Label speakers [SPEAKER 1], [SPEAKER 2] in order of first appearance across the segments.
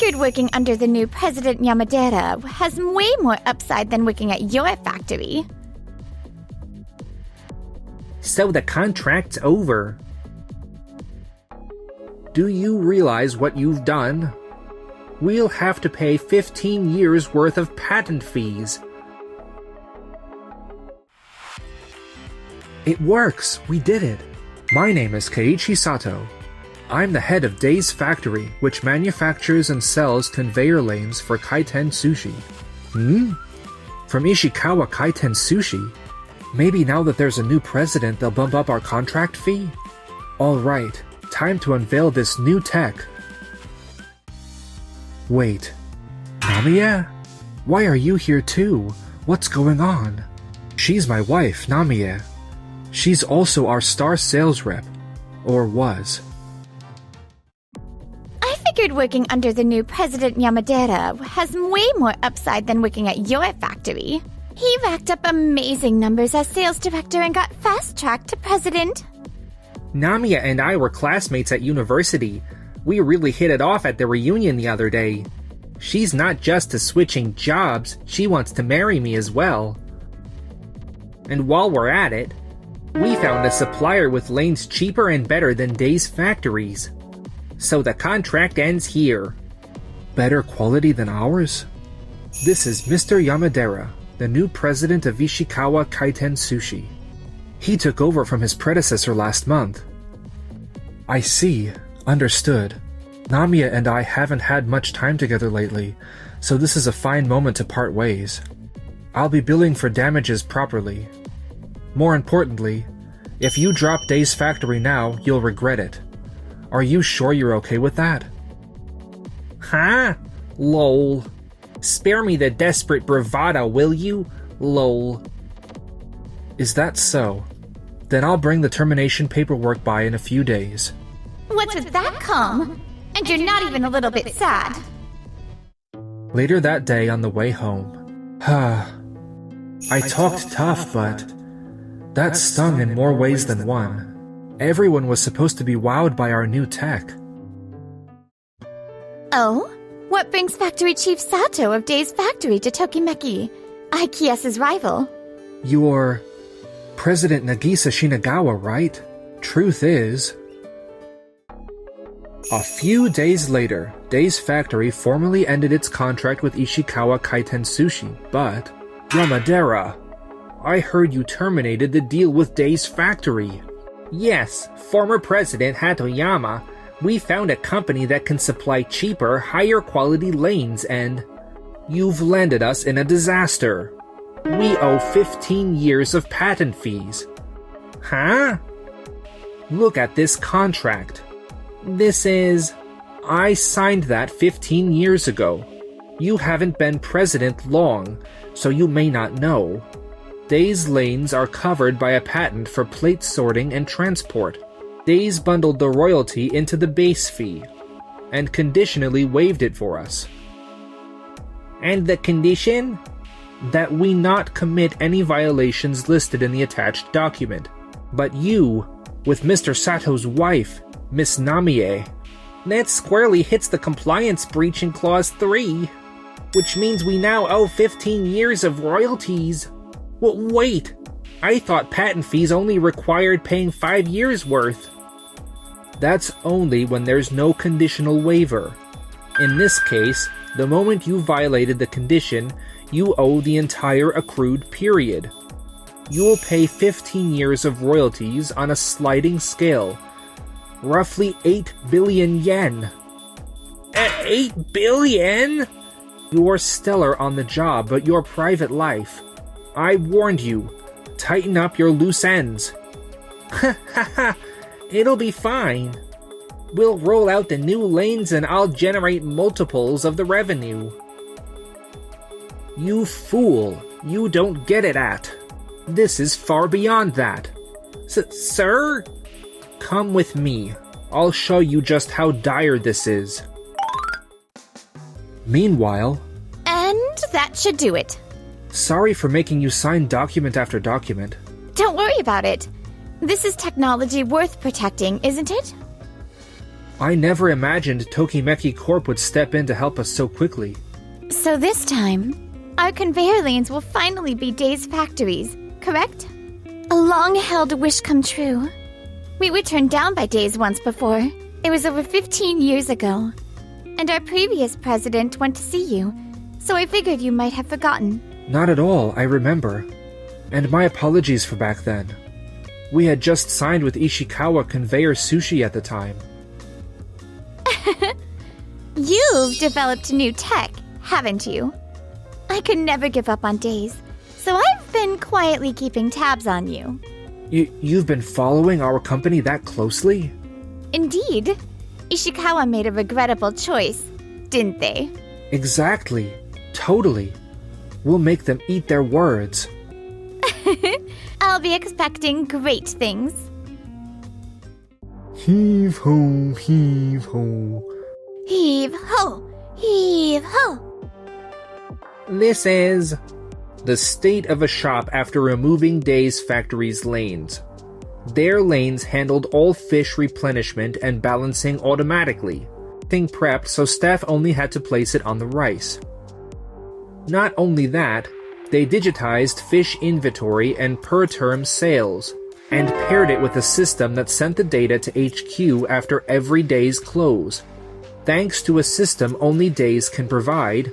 [SPEAKER 1] figured working under the new President Yamadera has way more upside than working at your factory.
[SPEAKER 2] So the contract's over. Do you realize what you've done? We'll have to pay 15 years worth of patent fees. It works! We did it! My name is Keiichi Sato. I'm the head of Day's Factory, which manufactures and sells conveyor lanes for Kaiten Sushi. From Ishikawa Kaiten Sushi? Maybe now that there's a new president, they'll bump up our contract fee? Alright, time to unveil this new tech. Wait, Namiya? Why are you here too? What's going on? She's my wife, Namiya. She's also our star sales rep. Or was.
[SPEAKER 1] I figured working under the new President Yamadera has way more upside than working at your factory. He racked up amazing numbers as sales director and got fast-tracked to president.
[SPEAKER 2] Namiya and I were classmates at university. We really hit it off at the reunion the other day. She's not just switching jobs, she wants to marry me as well. And while we're at it, we found a supplier with lanes cheaper and better than Day's factories. So the contract ends here. Better quality than ours? This is Mr. Yamadera, the new president of Ishikawa Kaiten Sushi. He took over from his predecessor last month. I see. Understood. Namiya and I haven't had much time together lately, so this is a fine moment to part ways. I'll be billing for damages properly. More importantly, if you drop Day's factory now, you'll regret it. Are you sure you're okay with that? Huh? Lol. Spare me the desperate bravado, will you? Lol. Is that so? Then I'll bring the termination paperwork by in a few days.
[SPEAKER 1] What's with that calm? And you're not even a little bit sad.
[SPEAKER 2] Later that day on the way home. I talked tough, but that stung in more ways than one. Everyone was supposed to be wowed by our new tech.
[SPEAKER 1] Oh? What brings Factory Chief Sato of Day's Factory to Tokimeki, IKS's rival?
[SPEAKER 2] You're President Nagisa Shinagawa, right? Truth is... A few days later, Day's Factory formally ended its contract with Ishikawa Kaiten Sushi, but... Yamadera! I heard you terminated the deal with Day's Factory. Yes, former President Hatoyama. We found a company that can supply cheaper, higher quality lanes and... You've landed us in a disaster. We owe 15 years of patent fees. Huh? Look at this contract. This is... I signed that 15 years ago. You haven't been president long, so you may not know. Day's lanes are covered by a patent for plate sorting and transport. Day's bundled the royalty into the base fee, and conditionally waived it for us. And the condition? That we not commit any violations listed in the attached document. But you, with Mr. Sato's wife, Miss Namie, that squarely hits the compliance breach in Clause 3, which means we now owe 15 years of royalties. Well, wait, I thought patent fees only required paying 5 years worth. That's only when there's no conditional waiver. In this case, the moment you violated the condition, you owe the entire accrued period. You'll pay 15 years of royalties on a sliding scale. Roughly 8 billion yen. 8 billion?! You're stellar on the job, but your private life. I warned you. Tighten up your loose ends. Ha ha ha! It'll be fine. We'll roll out the new lanes and I'll generate multiples of the revenue. You fool! You don't get it at. This is far beyond that. Sir? Come with me. I'll show you just how dire this is. Meanwhile...
[SPEAKER 1] And that should do it.
[SPEAKER 2] Sorry for making you sign document after document.
[SPEAKER 1] Don't worry about it. This is technology worth protecting, isn't it?
[SPEAKER 2] I never imagined Tokimeki Corp would step in to help us so quickly.
[SPEAKER 1] So this time, our conveyor lanes will finally be Days factories, correct? A long-held wish come true. We were turned down by Days once before. It was over 15 years ago. And our previous president went to see you, so I figured you might have forgotten.
[SPEAKER 2] Not at all, I remember. And my apologies for back then. We had just signed with Ishikawa Conveyor Sushi at the time.
[SPEAKER 1] You've developed new tech, haven't you? I could never give up on Days, so I've been quietly keeping tabs on you.
[SPEAKER 2] You've been following our company that closely?
[SPEAKER 1] Indeed. Ishikawa made a regrettable choice, didn't they?
[SPEAKER 2] Exactly. Totally. We'll make them eat their words.
[SPEAKER 1] I'll be expecting great things.
[SPEAKER 2] Heave ho, heave ho.
[SPEAKER 1] Heave ho! Heave ho!
[SPEAKER 2] This is the state of a shop after removing Days Factory's lanes. Their lanes handled all fish replenishment and balancing automatically. Thing prepped so staff only had to place it on the rice. Not only that, they digitized fish inventory and per-term sales, and paired it with a system that sent the data to HQ after every day's close. Thanks to a system only Days can provide,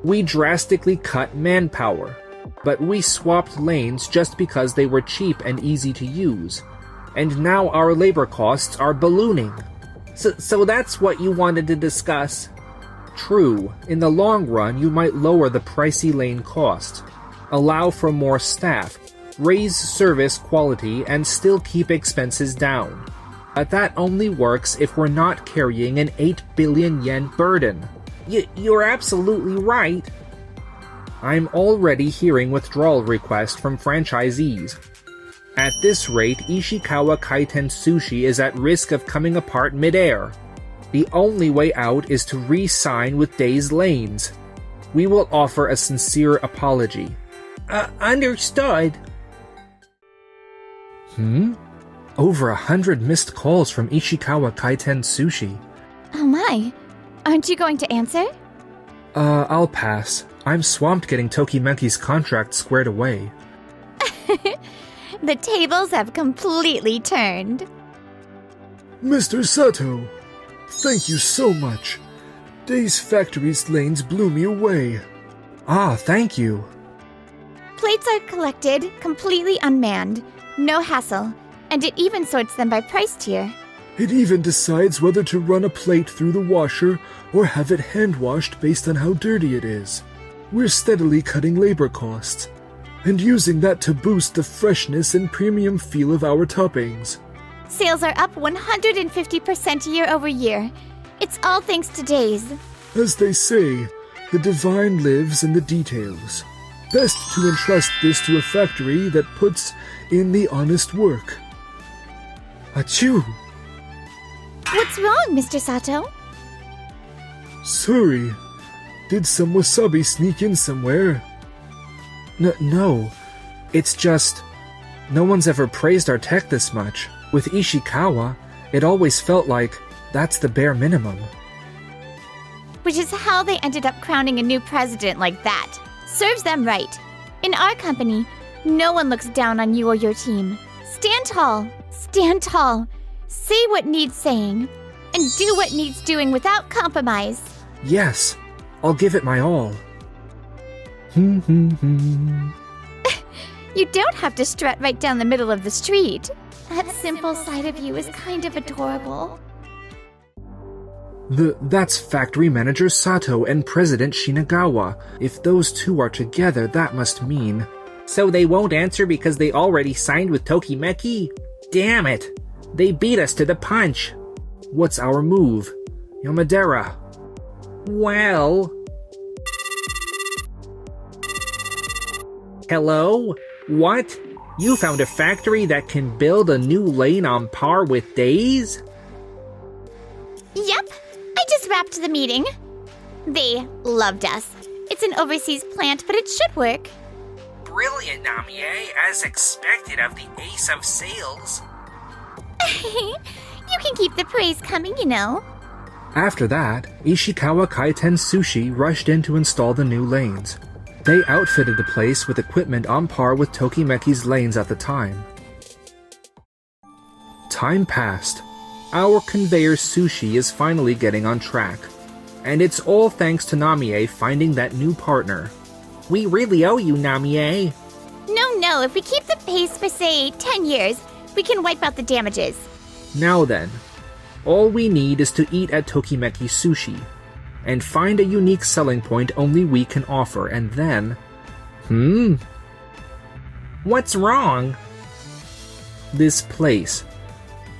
[SPEAKER 2] we drastically cut manpower, but we swapped lanes just because they were cheap and easy to use, and now our labor costs are ballooning. So that's what you wanted to discuss? True, in the long run you might lower the pricey lane cost, allow for more staff, raise service quality, and still keep expenses down. But that only works if we're not carrying an 8 billion yen burden. You're absolutely right. I'm already hearing withdrawal requests from franchisees. At this rate, Ishikawa Kaiten Sushi is at risk of coming apart midair. The only way out is to re-sign with Days Lanes. We will offer a sincere apology. Understood. Over 100 missed calls from Ishikawa Kaiten Sushi.
[SPEAKER 1] Oh my. Aren't you going to answer?
[SPEAKER 2] I'll pass. I'm swamped getting Tokimeki's contract squared away.
[SPEAKER 1] The tables have completely turned.
[SPEAKER 3] Mr. Sato, thank you so much. Days Factory's lanes blew me away.
[SPEAKER 2] Ah, thank you.
[SPEAKER 1] Plates are collected, completely unmanned, no hassle, and it even sorts them by price tier.
[SPEAKER 3] It even decides whether to run a plate through the washer or have it hand-washed based on how dirty it is. We're steadily cutting labor costs, and using that to boost the freshness and premium feel of our toppings.
[SPEAKER 1] Sales are up 150% year over year. It's all thanks to Days.
[SPEAKER 3] As they say, the divine lives in the details. Best to entrust this to a factory that puts in the honest work. Achoo!
[SPEAKER 1] What's wrong, Mr. Sato?
[SPEAKER 3] Sorry. Did some wasabi sneak in somewhere?
[SPEAKER 2] No. It's just... no one's ever praised our tech this much. With Ishikawa, it always felt like that's the bare minimum.
[SPEAKER 1] Which is how they ended up crowning a new president like that. Serves them right. In our company, no one looks down on you or your team. Stand tall. Stand tall. Say what needs saying. And do what needs doing without compromise.
[SPEAKER 2] Yes, I'll give it my all.
[SPEAKER 1] You don't have to strut right down the middle of the street. That simple side of you is kind of adorable.
[SPEAKER 2] That's factory manager Sato and president Shinagawa. If those two are together, that must mean... So they won't answer because they already signed with Tokimeki? Damn it! They beat us to the punch. What's our move? Yamadera. Well... Hello? What? You found a factory that can build a new lane on par with Days?
[SPEAKER 1] Yep, I just wrapped the meeting. They loved us. It's an overseas plant, but it should work.
[SPEAKER 2] Brilliant, Namie, as expected of the ace of sales.
[SPEAKER 1] You can keep the praise coming, you know.
[SPEAKER 2] After that, Ishikawa Kaiten Sushi rushed in to install the new lanes. They outfitted the place with equipment on par with Tokimeki's lanes at the time. Time passed. Our conveyor sushi is finally getting on track. And it's all thanks to Namie finding that new partner. We really owe you, Namie.
[SPEAKER 1] No, if we keep the pace for, say, 10 years, we can wipe out the damages.
[SPEAKER 2] Now then, all we need is to eat at Tokimeki Sushi, and find a unique selling point only we can offer, and then... What's wrong? This place.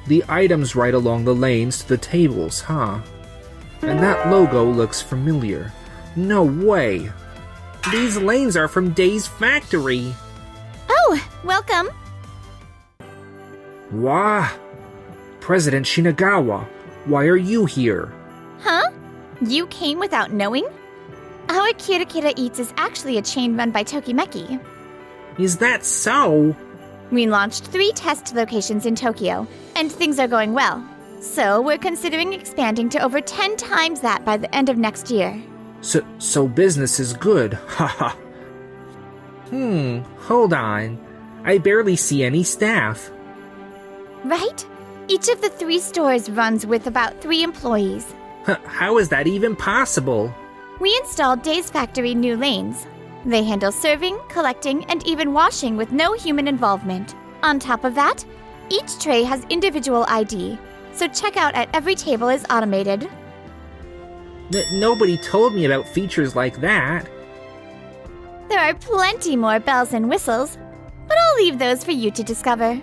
[SPEAKER 2] The items right along the lanes to the tables, huh? And that logo looks familiar. No way! These lanes are from Day's factory!
[SPEAKER 1] Oh, welcome.
[SPEAKER 2] Wah! President Shinagawa, why are you here?
[SPEAKER 1] Huh? You came without knowing? Our Kirakira Eats is actually a chain run by Tokimeki.
[SPEAKER 2] Is that so?
[SPEAKER 1] We launched 3 test locations in Tokyo, and things are going well. So we're considering expanding to over 10 times that by the end of next year.
[SPEAKER 2] So business is good, haha. Hold on. I barely see any staff.
[SPEAKER 1] Right? Each of the 3 stores runs with about 3 employees.
[SPEAKER 2] How is that even possible?
[SPEAKER 1] We installed Day's Factory new lanes. They handle serving, collecting, and even washing with no human involvement. On top of that, each tray has individual ID, so checkout at every table is automated.
[SPEAKER 2] Nobody told me about features like that.
[SPEAKER 1] There are plenty more bells and whistles, but I'll leave those for you to discover.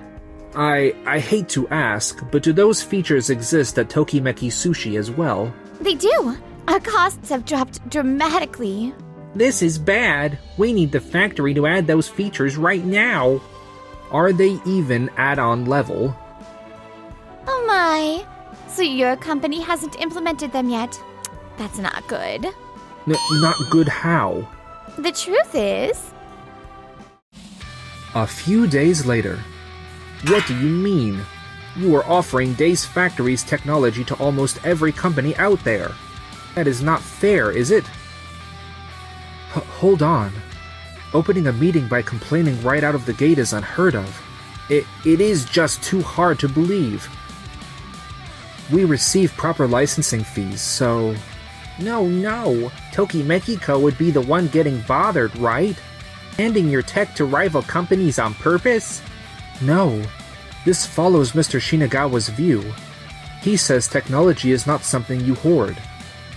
[SPEAKER 2] I hate to ask, but do those features exist at Tokimeki Sushi as well?
[SPEAKER 1] They do. Our costs have dropped dramatically.
[SPEAKER 2] This is bad. We need the factory to add those features right now. Are they even add-on level?
[SPEAKER 1] Oh my. So your company hasn't implemented them yet? That's not good.
[SPEAKER 2] Not good how?
[SPEAKER 1] The truth is...
[SPEAKER 2] A few days later. What do you mean? You are offering Day's Factory's technology to almost every company out there. That is not fair, is it? Hold on. Opening a meeting by complaining right out of the gate is unheard of. It is just too hard to believe. We receive proper licensing fees, so... No, Tokimeki Co. would be the one getting bothered, right? Handing your tech to rival companies on purpose? No. This follows Mr. Shinagawa's view. He says technology is not something you hoard,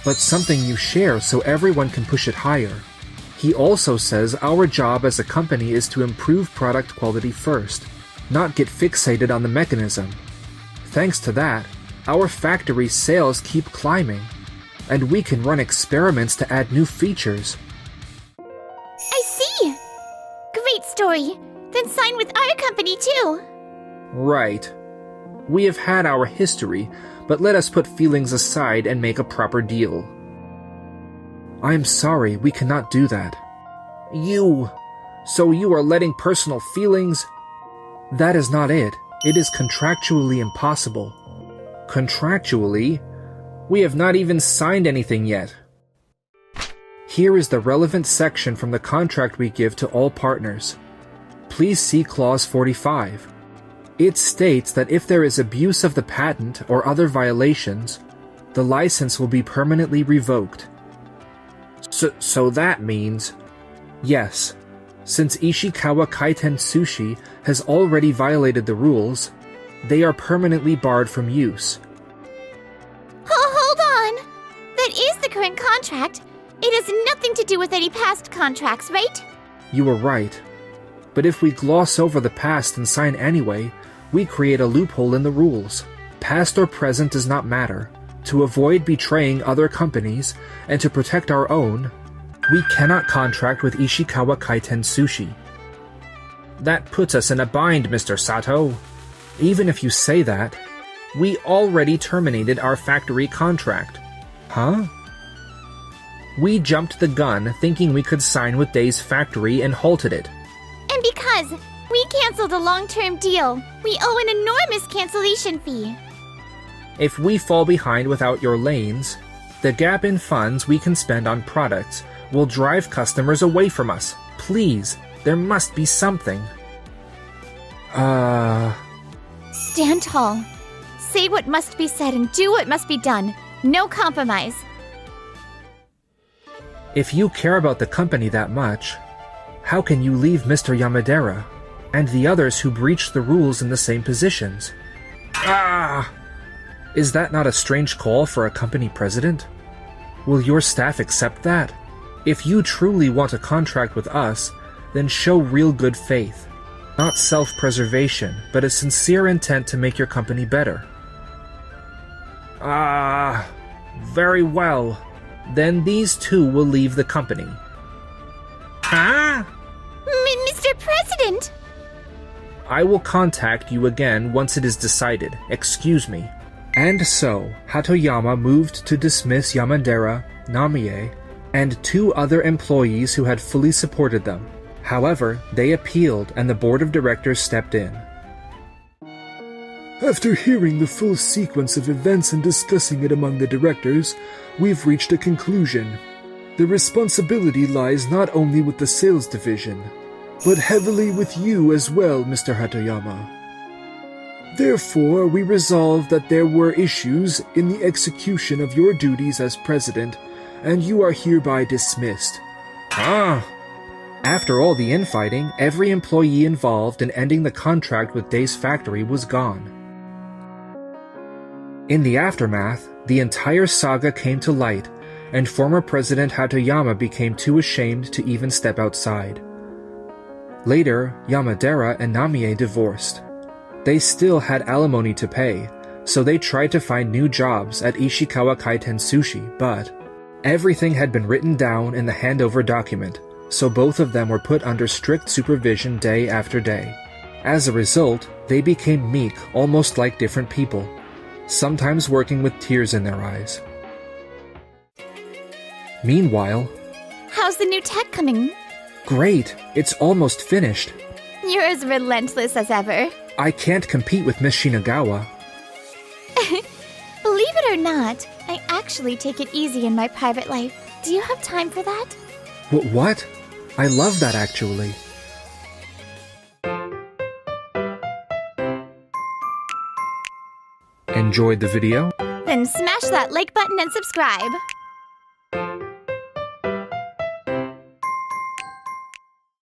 [SPEAKER 2] but something you share so everyone can push it higher. He also says our job as a company is to improve product quality first, not get fixated on the mechanism. Thanks to that, our factory's sales keep climbing, and we can run experiments to add new features.
[SPEAKER 1] I see! Great story! Then sign with our company too!
[SPEAKER 2] Right. We have had our history, but let us put feelings aside and make a proper deal. I am sorry, we cannot do that. So you are letting personal feelings? That is not it. It is contractually impossible. Contractually? We have not even signed anything yet. Here is the relevant section from the contract we give to all partners. Please see Clause 45. It states that if there is abuse of the patent or other violations, the license will be permanently revoked. So that means... Yes, since Ishikawa Kaiten Sushi has already violated the rules, they are permanently barred from use.
[SPEAKER 1] Hold on! That is the current contract. It has nothing to do with any past contracts, right?
[SPEAKER 2] You are right. But if we gloss over the past and sign anyway, we create a loophole in the rules. Past or present does not matter. To avoid betraying other companies, and to protect our own, we cannot contract with Ishikawa Kaiten Sushi. That puts us in a bind, Mr. Sato. Even if you say that, we already terminated our factory contract. Huh? We jumped the gun thinking we could sign with Day's Factory and halted it.
[SPEAKER 1] And because we canceled a long-term deal, we owe an enormous cancellation fee.
[SPEAKER 2] If we fall behind without your lanes, the gap in funds we can spend on products will drive customers away from us. Please, there must be something.
[SPEAKER 1] Stand tall. Say what must be said and do what must be done. No compromise.
[SPEAKER 2] If you care about the company that much, how can you leave Mr. Yamadera and the others who breached the rules in the same positions? Is that not a strange call for a company president? Will your staff accept that? If you truly want a contract with us, then show real good faith. Not self-preservation, but a sincere intent to make your company better. Very well. Then these two will leave the company. Huh?
[SPEAKER 1] Mr. President!
[SPEAKER 2] I will contact you again once it is decided. Excuse me. And so, Hatoyama moved to dismiss Yamadera, Namie, and 2 other employees who had fully supported them. However, they appealed and the board of directors stepped in.
[SPEAKER 3] After hearing the full sequence of events and discussing it among the directors, we've reached a conclusion. The responsibility lies not only with the sales division, but heavily with you as well, Mr. Hatoyama. Therefore, we resolved that there were issues in the execution of your duties as president, and you are hereby dismissed.
[SPEAKER 2] After all the infighting, every employee involved in ending the contract with Day's factory was gone. In the aftermath, the entire saga came to light, and former President Hatoyama became too ashamed to even step outside. Later, Yamadera and Namie divorced. They still had alimony to pay, so they tried to find new jobs at Ishikawa Kaiten Sushi, but everything had been written down in the handover document, so both of them were put under strict supervision day after day. As a result, they became meek, almost like different people, sometimes working with tears in their eyes. Meanwhile,
[SPEAKER 1] How's the new tech coming?
[SPEAKER 2] great, it's almost finished.
[SPEAKER 1] You're as relentless as ever.
[SPEAKER 2] I can't compete with Miss Shinagawa.
[SPEAKER 1] Believe it or not, I actually take it easy in my private life. Do you have time for that?
[SPEAKER 2] What? I love that actually. Enjoyed the video?
[SPEAKER 1] Then smash that like button and subscribe.